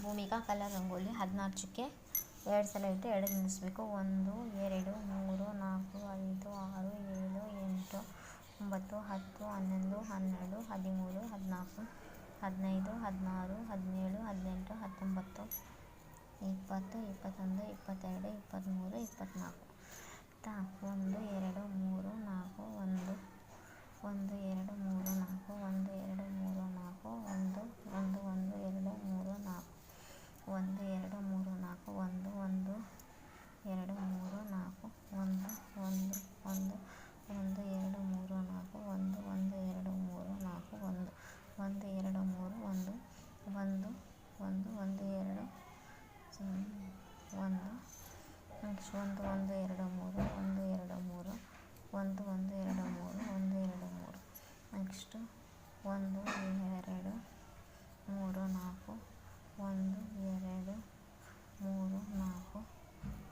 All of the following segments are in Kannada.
ಭೂಮಿಕಾ ಕಲರ್ ರಂಗೋಲಿ 16 ಚುಕ್ಕೆ 2 ಸಲ ಇಟ್ಟು ಎಡಕ್ಕೆ ನಿಲ್ಲಿಸಬೇಕು. 1 2 3 4 5 6 7 8 9 10 11 12 13 14 15 16 17 18 19 20 21 22 23 24 1 2 3 4 1 1 2 3 4 1 2 3 4 1 1 1 2 3 4 1 2 3 4 1 1 2 3 4 1 1 1 1 2 3 4 1 1 2 3 4 1 1 2 3 1 1 1 1 2 1 next 1 1 2 3 1 2 3 1 1 2 3 1 2 3 next 1 2 3 4 1 2 3 4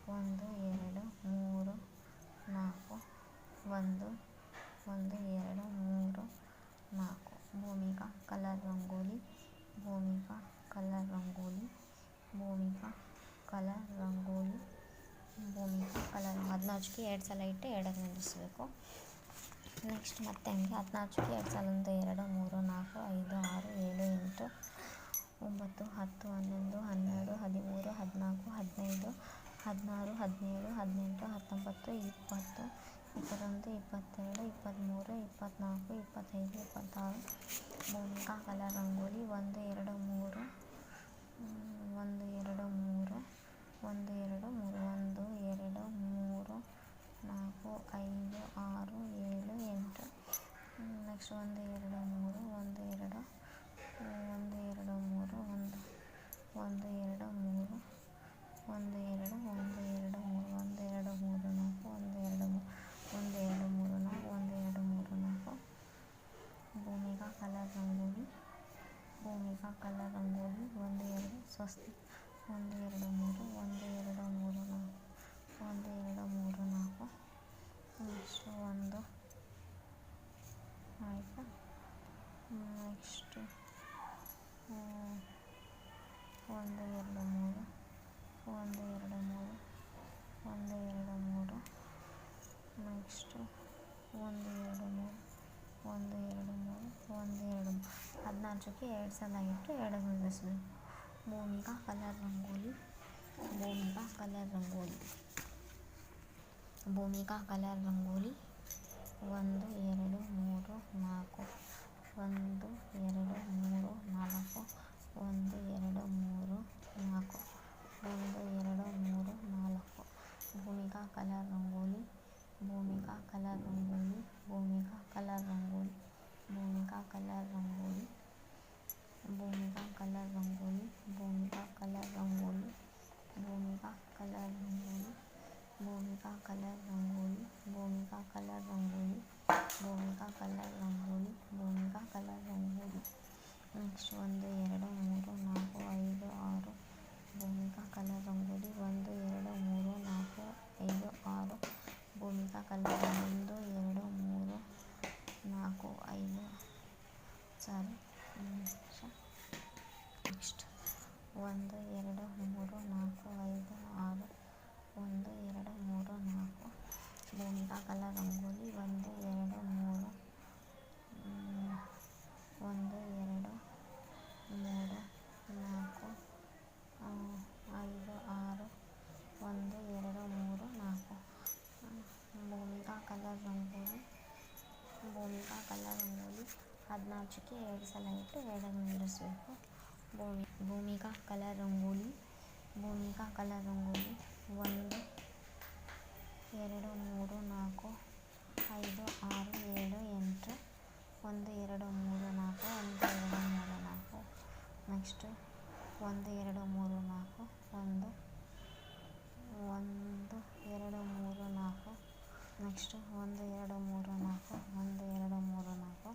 1 2 3 4 1 1 2 3 4 Bhumika colour rangoli Bhumika colour rangoli Bhumika colour rangoli Bhumika colour 16 ಚುಕ್ಕೆ 2 ಸಲ ಇಟ್ಟು ಎಡಕ್ಕೆ ನಿಲ್ಲಿಸಬೇಕು. ನೆಕ್ಸ್ಟ್ ಮತ್ತೆ ಹಂಗೆ 16 ಚುಕ್ಕೆ 2 ಸಲ 1 2 3 4 5 6 7 8 9 10 11 12 13 14 15 16 17 18 19 20 21 22 23 24 25 26 Bhoomika colour rangoli 1 2 3 1 2 3 1 2 3 1 2 3 4 5 6 7 8 next 1 2 3 1 2 1 2 3 1 1 2 3 1 2 1 2 3 1 2 3 4 1 2 3 1 2 3 4 Bhumika colour rangoli Bhumika colour rangoli 1 2 ಸ್ವಸ್ತಿ 1 2 3 1 2 3 4 1 2 3 4 ನೆಕ್ಸ್ಟ್ 1 ಆಯಿತಾ. ನೆಕ್ಸ್ಟ್ 1 2 3 1 2 3 1 2 3 ನೆಕ್ಸ್ಟ್ 1 2 3 1 2 3 1 2 16 ಚುಕ್ಕೆ 2 ಸಲ ಇಟ್ಟು ಎಡಕ್ಕೆ ನಿಲ್ಲಿಸಬೇಕು. Bhumika colour rangoli Bhumika colour rangoli Bhumika colour rangoli 1 2 3 4 1 2 3 4 1 2 3 4 1 2 3 4 Bhumika colour rangoli Bhumika colour rangoli Bhumika colour rangoli Bhumika colour rangoli Bhumika colour rangoli Bhumika colour rangoli Bhumika colour rangoli Bhumika colour rangoli Bhumika colour rangoli Bhumika colour rangoli Bhumika colour rangoli Bhumika 1 2 3 4 5 6 Bhumika colour rangoli 1 2 3 4 5 6 Bhumika colour 1 2 3 4 5 sorry next 1 2 3 4 5 6 1 2 3 4 Bhumika colour rangoli 1 2 3 1 2 3 4 5 6 1 2 3 4 Bhumika colour rangoli Bhumika colour rangoli 16 ಚುಕ್ಕೆ 2 ಸಲ ಇಟ್ಟು ಎಡಕ್ಕೆ ನಿಲ್ಲಿಸಬೇಕು. Bhumika colour rangoli Bhumika colour rangoli 1 2 3 4 5 6 7 8 1 2 3 4 1 2 3 4 next 1 2 3 4 1 1 2 3 4 next 1 2 3 4 1 2 3 4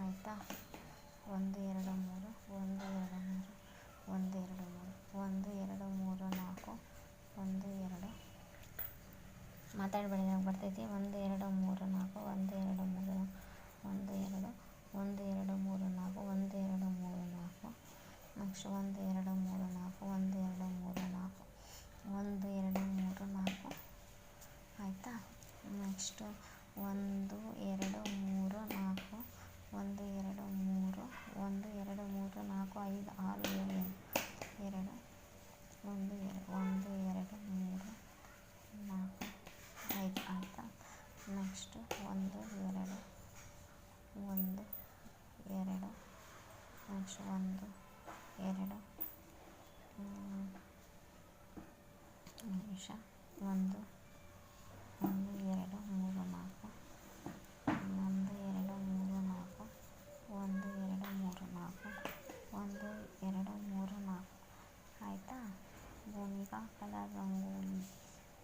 ಆಯಿತಾ. 1 2 3 1 2 3 1 2 3 1 2 3 4 1 2 ಮಾತಾಡಬೇಡಿ ನಂಗೆ ಬರ್ತೈತಿ. 1 2 3 4 1 2 3 1 2 1 2 3 4 1 2 3 4 ನೆಕ್ಸ್ಟ್ 1 2 3 ನೆಕ್ಸ್ಟು 1 2 3 4 1 2 3 1 2 3 4 5 6 7 2 1 2 3 4 5 ಆಯಿತಾ. ನೆಕ್ಸ್ಟು 1 2 1 2 ನೆಕ್ಸ್ಟ್ 1 2 ನಿಮಿಷ 1 1 2 3 4 1 2 3 4 1 2 3 4 1 2 3 4 ಆಯಿತಾ. Bhumika colour rangoli,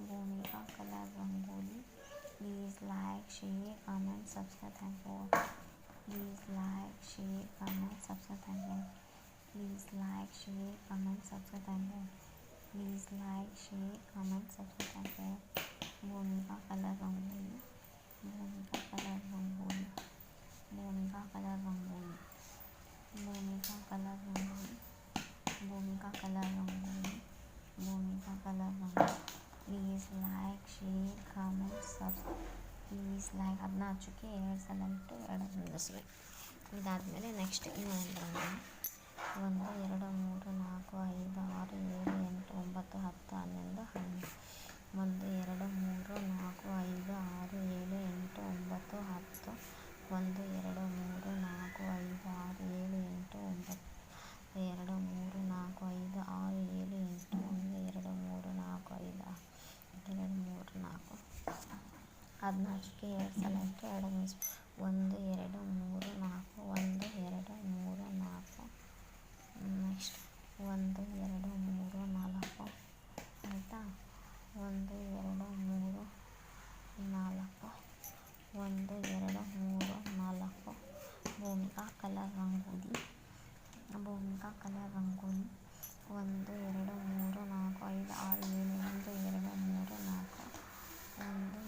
Bhumika colour rangoli. Please like share comment subscribe thank you. Please like share comment subscribe thank you. Please like share comment subscribe thank you. Please like share comment subscribe thank you. Bhumika colour rangoli, Bhumika colour rangoli, Bhumika colour rangoli, Bhumika colour rangoli, Bhumika colour rangoli, Bhumika colour rangoli. Please like share comment subscribe. Please like ಅದನ್ನ ಹಚ್ಚೋಕ್ಕೆ 2 ಸಲ ಇಟ್ಟು 2 ನಿಲ್ಲಿಸ್ಬೇಕು. ಇದಾದಮೇಲೆ ನೆಕ್ಸ್ಟ್ ಇನ್ನೊಂದು ರಂಗೋಲಿ. 1 2 3 4 5 6 7 8 9 10 11 12 1 2 3 4 5 6 7 8 9 10 1 2 3 4 5 6 7 8 9 2 3 4 5 6 7 8 1 2 3 4 5 2 3 4 ಅದನ್ನ ಹಚ್ಚೋಕ್ಕೆ 2 ಸಲ ಇಟ್ಟು 2 ನಿಲ್ಲಿಸ್ಬೇಕು. 1 2 3 4 1 2 3 4 ನೆಕ್ಸ್ಟ್ 1 2 3 4 ಆಯಿತಾ. 1 2 3 4 1 2 3 4 Bhumika colour rangoli, Bhumika colour rangoli. 1 2 3 4 5 6 7 1 2 3 4 1 2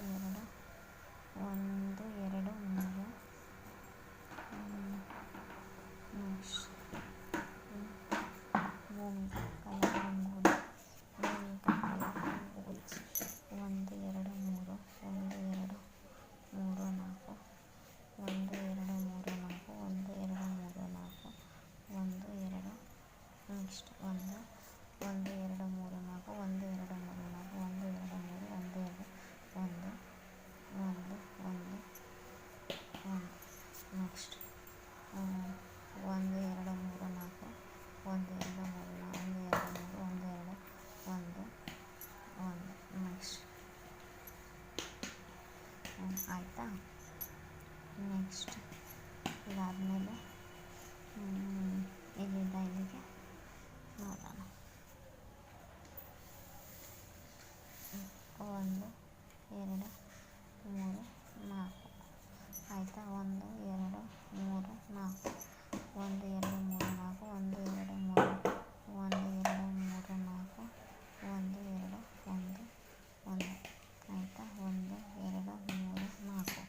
1 2 3 next Bhumika colour rangoli, Bhumika colour rangoli. 1 2 3 1 2 3 4 1 2 3 4 1 2 3 4 1 2 next 1 1 2 3 4 1 2 3 4 1 2 3 1 2 1 1 1 1 next 1 2 3 4 1 2 3 1 2 3 1 2 1 next ಆಯಿತಾ. ನೆಕ್ಸ್ಟ್ ಇದಾದಮೇಲೆ ಇಲ್ಲಿಂದ ಇಲ್ಲಿಗೆ ನೋಡೋಣ. 1 2 3 4 ಆಯಿತಾ. 1 2 3 4 1 2 3 4 1 2 3 1 2 3 4 1 2 1 1 ಆಯಿತಾ. 1 2 3 4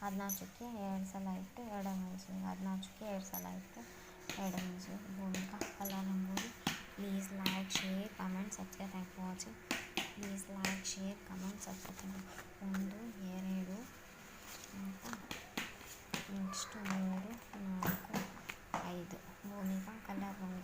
ಅದನ್ನ ಹಚ್ಚೋಕ್ಕೆ 2 ಸಲ ಇಟ್ಟು 2 ನಿಲ್ಲಿಸ್ಬೇಕು. ಅದನ್ನ ಹಚ್ಚೋಕ್ಕೆ 2 ಸಲ ಇಟ್ಟು 2 ನಿಲ್ಲಿಸ್ಬೇಕು. Bhumika colour rangoli. Please like share comment subscribe thank for watching. Please like share comment subscribe. 1 2 ಆಯಿತಾ. Next 3 4 5 Bhumika colour rangoli.